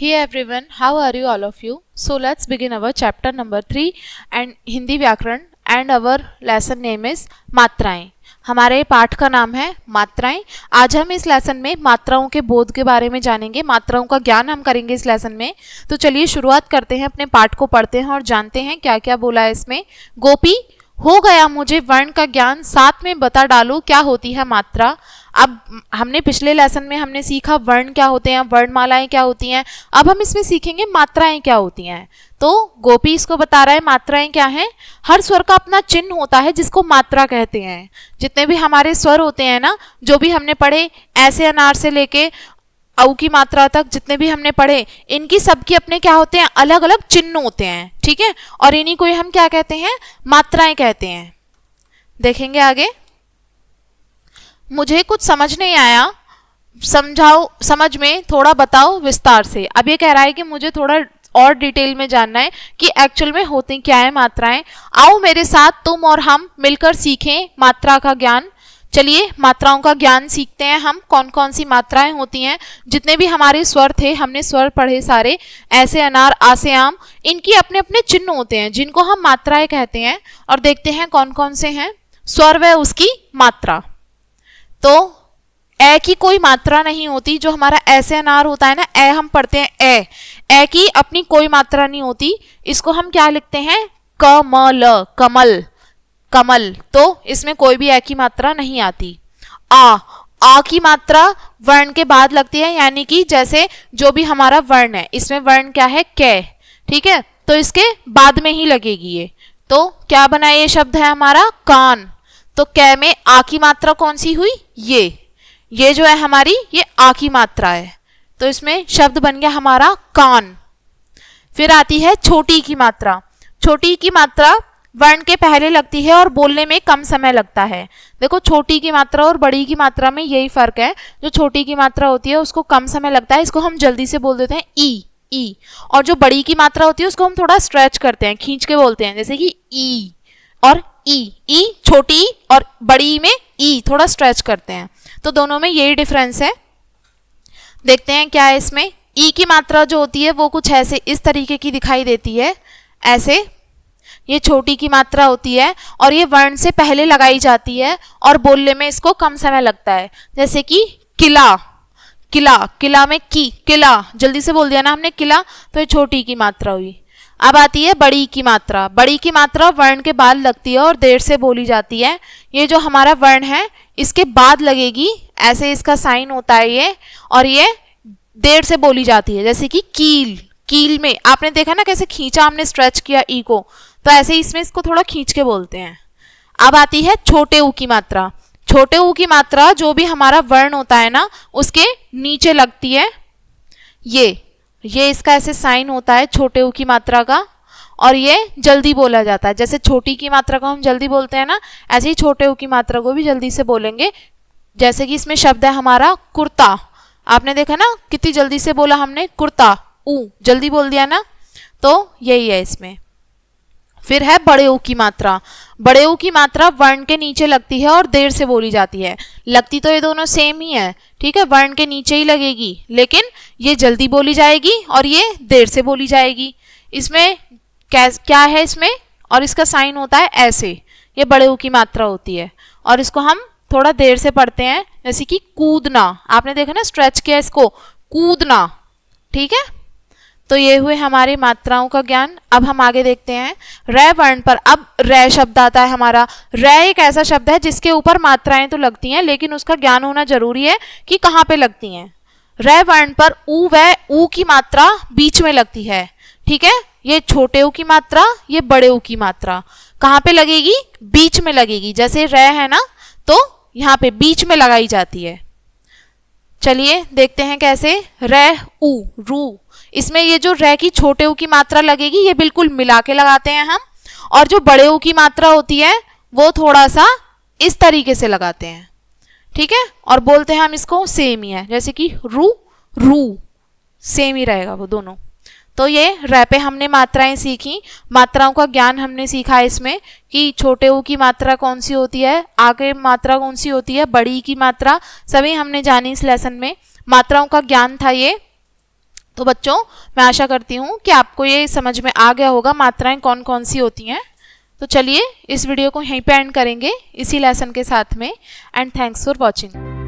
Hey everyone, how are you all of you? So let's begin our chapter number 3 and Hindi व्याकरण and our lesson name is मात्राएं। हमारे पाठ का नाम है मात्राएं। आज हम इस लेसन में मात्राओं के बोध के बारे में जानेंगे, मात्राओं का ज्ञान हम करेंगे इस लेसन में। तो चलिए शुरुआत करते हैं, अपने पाठ को पढ़ते हैं और जानते हैं क्या क्या बोला है इसमें। गोपी, हो गया मुझे वर्ण का ज्ञान, साथ में बता डालो क्या होती है मात्रा। अब हमने पिछले लेसन में हमने सीखा वर्ण क्या होते हैं, वर्णमालाएं क्या होती हैं। अब हम इसमें सीखेंगे मात्राएं क्या होती हैं। तो गोपी इसको बता रहा है मात्राएं क्या हैं। हर स्वर का अपना चिन्ह होता है जिसको मात्रा कहते हैं। जितने भी हमारे स्वर होते हैं ना, जो भी हमने पढ़े, ऐसे अनार से लेके औ की मात्रा तक जितने भी हमने पढ़े, इनकी सबकी अपने क्या होते हैं, अलग अलग चिन्ह होते हैं, ठीक है। और इन्हीं को हम क्या कहते हैं, मात्राएं कहते हैं। देखेंगे आगे। मुझे कुछ समझ नहीं आया, समझाओ, समझ में थोड़ा बताओ विस्तार से। अब ये कह रहा है कि मुझे थोड़ा और डिटेल में जानना है कि एक्चुअल में होती क्या है मात्राएं। आओ मेरे साथ तुम और हम मिलकर सीखें मात्रा का ज्ञान। चलिए मात्राओं का ज्ञान सीखते हैं हम, कौन कौन सी मात्राएं होती हैं। जितने भी हमारे स्वर थे, हमने स्वर पढ़े सारे, ऐसे अनार, आ से आम, इनकी अपने अपने चिन्ह होते हैं जिनको हम मात्राएं कहते हैं। और देखते हैं कौन कौन से हैं। स्वर व उसकी मात्रा। तो ए की कोई मात्रा नहीं होती। जो हमारा ऐसे अनार होता है ना, ए हम पढ़ते हैं ए की अपनी कोई मात्रा नहीं होती। इसको हम क्या लिखते हैं, कमल, कमल, कमल। तो इसमें कोई भी ए की मात्रा नहीं आती। आ की मात्रा वर्ण के बाद लगती है, यानी कि जैसे जो भी हमारा वर्ण है, इसमें वर्ण क्या है, कै, ठीक है, तो इसके बाद में ही लगेगी ये। तो क्या बना, ये शब्द है हमारा कान। तो कै में आ की मात्रा कौन सी हुई, ये जो है हमारी, ये आ की मात्रा है। तो इसमें शब्द बन गया हमारा कान। फिर आती है छोटी की मात्रा। छोटी की मात्रा वर्ण के पहले लगती है और बोलने में कम समय लगता है। देखो, छोटी की मात्रा और बड़ी की मात्रा में यही फर्क है। जो छोटी की मात्रा होती है उसको कम समय लगता है, इसको हम जल्दी से बोल देते हैं ई। और जो बड़ी की मात्रा होती है उसको हम थोड़ा स्ट्रेच करते हैं, खींच के बोलते हैं, जैसे कि ई और ई छोटी और बड़ी में ई थोड़ा स्ट्रेच करते हैं। तो दोनों में यही डिफरेंस है। देखते हैं क्या है इसमें। ई की मात्रा जो होती है वो कुछ ऐसे इस तरीके की दिखाई देती है, ऐसे। ये छोटी की मात्रा होती है और ये वर्ण से पहले लगाई जाती है और बोलने में इसको कम समय लगता है। जैसे कि किला, किला, किला में की, किला, जल्दी से बोल दिया ना हमने किला, तो ये छोटी की मात्रा हुई। अब आती है बड़ी की मात्रा। बड़ी की मात्रा वर्ण के बाद लगती है और देर से बोली जाती है। ये जो हमारा वर्ण है इसके बाद लगेगी, ऐसे इसका साइन होता है ये, और ये देर से बोली जाती है। जैसे कि कील, कील में आपने देखा ना कैसे खींचा हमने, स्ट्रेच किया ई को, तो ऐसे ही इसमें इसको थोड़ा खींच के बोलते हैं। अब आती है छोटे ऊ की मात्रा। छोटे ऊ की मात्रा जो भी हमारा वर्ण होता है ना, उसके नीचे लगती है। ये इसका ऐसे साइन होता है छोटे ऊ की मात्रा का, और ये जल्दी बोला जाता है। जैसे छोटी की मात्रा को हम जल्दी बोलते हैं ना, ऐसे ही छोटे ऊ की मात्रा को भी जल्दी से बोलेंगे। जैसे कि इसमें शब्द है हमारा कुर्ता। आपने देखा ना कितनी जल्दी से बोला हमने, कुर्ता, ऊ जल्दी बोल दिया ना। तो यही है इसमें। फिर है बड़े ऊ की मात्रा। बड़े ऊ की मात्रा वर्ण के नीचे लगती है और देर से बोली जाती है। लगती तो ये दोनों सेम ही है, ठीक है, वर्ण के नीचे ही लगेगी, लेकिन ये जल्दी बोली जाएगी और ये देर से बोली जाएगी। इसमें क्या है इसमें, और इसका साइन होता है ऐसे। ये बड़े ऊ की मात्रा होती है और इसको हम थोड़ा देर से पढ़ते हैं। जैसे कि कूदना, आपने देखा ना स्ट्रेच किया इसको, कूदना, ठीक है। तो ये हुए हमारी मात्राओं का ज्ञान। अब हम आगे देखते हैं रै वर्ण पर। अब रै शब्द आता है हमारा। रै एक ऐसा शब्द है जिसके ऊपर मात्राएं तो लगती हैं, लेकिन उसका ज्ञान होना जरूरी है कि कहाँ पे लगती हैं। रै वर्ण पर ऊ व ऊ की मात्रा बीच में लगती है, ठीक है। ये छोटे ऊ की मात्रा, ये बड़े ऊ की मात्रा कहाँ पे लगेगी, बीच में लगेगी। जैसे रै है ना, तो यहाँ पे बीच में लगाई जाती है। चलिए देखते हैं कैसे। रै ऊ, रू, इसमें ये जो रै की छोटे ऊ की मात्रा लगेगी, ये बिल्कुल मिला के लगाते हैं हम। और जो बड़े ऊ की मात्रा होती है वो थोड़ा सा इस तरीके से लगाते हैं, ठीक है। और बोलते हैं हम इसको सेम ही है, जैसे कि रू, रू, सेम ही रहेगा वो दोनों। तो ये रै पे हमने मात्राएं सीखी। मात्राओं का ज्ञान हमने सीखा इसमें कि छोटे ऊ की मात्रा कौन सी होती है, आगे मात्रा कौन सी होती है, बड़ी की मात्रा, सभी हमने जानी इस लेसन में। मात्राओं का ज्ञान था ये। तो बच्चों, मैं आशा करती हूँ कि आपको ये समझ में आ गया होगा मात्राएं कौन कौन सी होती हैं। तो चलिए इस वीडियो को यहीं पे एंड करेंगे इसी लेसन के साथ में। And thanks for watching.